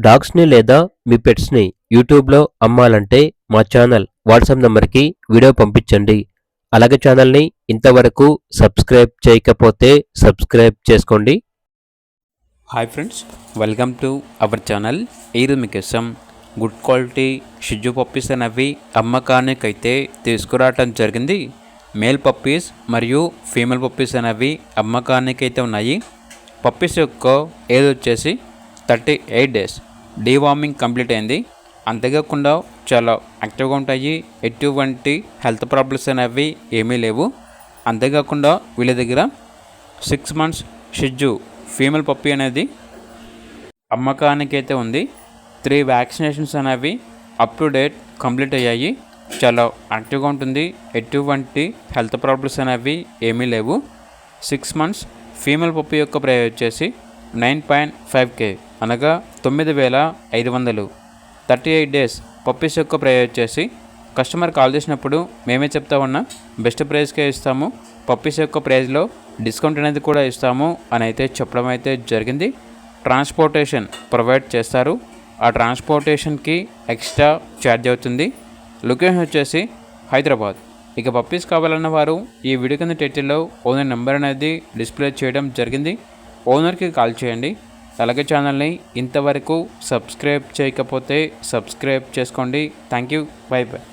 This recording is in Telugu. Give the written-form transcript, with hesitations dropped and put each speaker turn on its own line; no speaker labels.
డాగ్స్ని లేదా మీ పెట్స్ని యూట్యూబ్లో అమ్మాలంటే మా ఛానల్ వాట్సాప్ నంబర్కి వీడియో పంపించండి. అలాగే ఛానల్ని ఇంతవరకు సబ్స్క్రైబ్ చేయకపోతే సబ్స్క్రైబ్ చేసుకోండి.
Hi friends, welcome to our channel. ఈరోజు మీకోసం గుడ్ క్వాలిటీ షిజు పప్పీస్ అనేవి అమ్మకానికైతే తీసుకురావటం జరిగింది. మేల్ పప్పీస్ మరియు ఫీమేల్ పప్పీస్ అనేవి అమ్మకానికైతే ఉన్నాయి. పప్పీస్ యొక్క ఏజ్ వచ్చేసి 38 డేస్. డీవార్మింగ్ కంప్లీట్ అయింది. అంతేకాకుండా చాలా యాక్టివ్గా ఉంటాయి. ఎటువంటి హెల్త్ ప్రాబ్లమ్స్ అనేవి ఏమీ లేవు. అంతేకాకుండా వీళ్ళ దగ్గర 6 months షిజు ఫీమేల్ పప్పీ అనేది అమ్మకానికి అయితే ఉంది. 3 వ్యాక్సినేషన్స్ అనేవి అప్ టు డేట్ కంప్లీట్ అయ్యాయి. చాలా యాక్టివ్గా ఉంటుంది. ఎటువంటి హెల్త్ ప్రాబ్లమ్స్ అనేవి ఏమీ లేవు. 6 months ఫీమేల్ పప్పీ యొక్క ప్రైస్ వచ్చేసి 9.5K అనగా 9,500. 38 డేస్ పప్పీస్ యొక్క ప్రైస్ వచ్చేసి కస్టమర్ కాల్ చేసినప్పుడు మేమే చెప్తా ఉన్నా బెస్ట్ ప్రైస్కే ఇస్తాము, పప్పీస్ యొక్క ప్రైస్లో డిస్కౌంట్ అనేది కూడా ఇస్తాము అని అయితే చెప్పడం అయితే జరిగింది. ట్రాన్స్పోర్టేషన్ ప్రొవైడ్ చేస్తారు. ఆ ట్రాన్స్పోర్టేషన్కి ఎక్స్ట్రా ఛార్జ్ అవుతుంది. లొకేషన్ వచ్చేసి హైదరాబాద్. ఇక పప్పీస్ కావాలన్న వారు ఈ వీడియో కింద టైటిల్లో ఓనర్ నెంబర్ అనేది డిస్ప్లే చేయడం జరిగింది. ఓనర్కి కాల్ చేయండి. అలాగే ఛానల్ని ఇంతవరకు సబ్స్క్రైబ్ చేయకపోతే సబ్స్క్రైబ్ చేసుకోండి. Thank you. By by.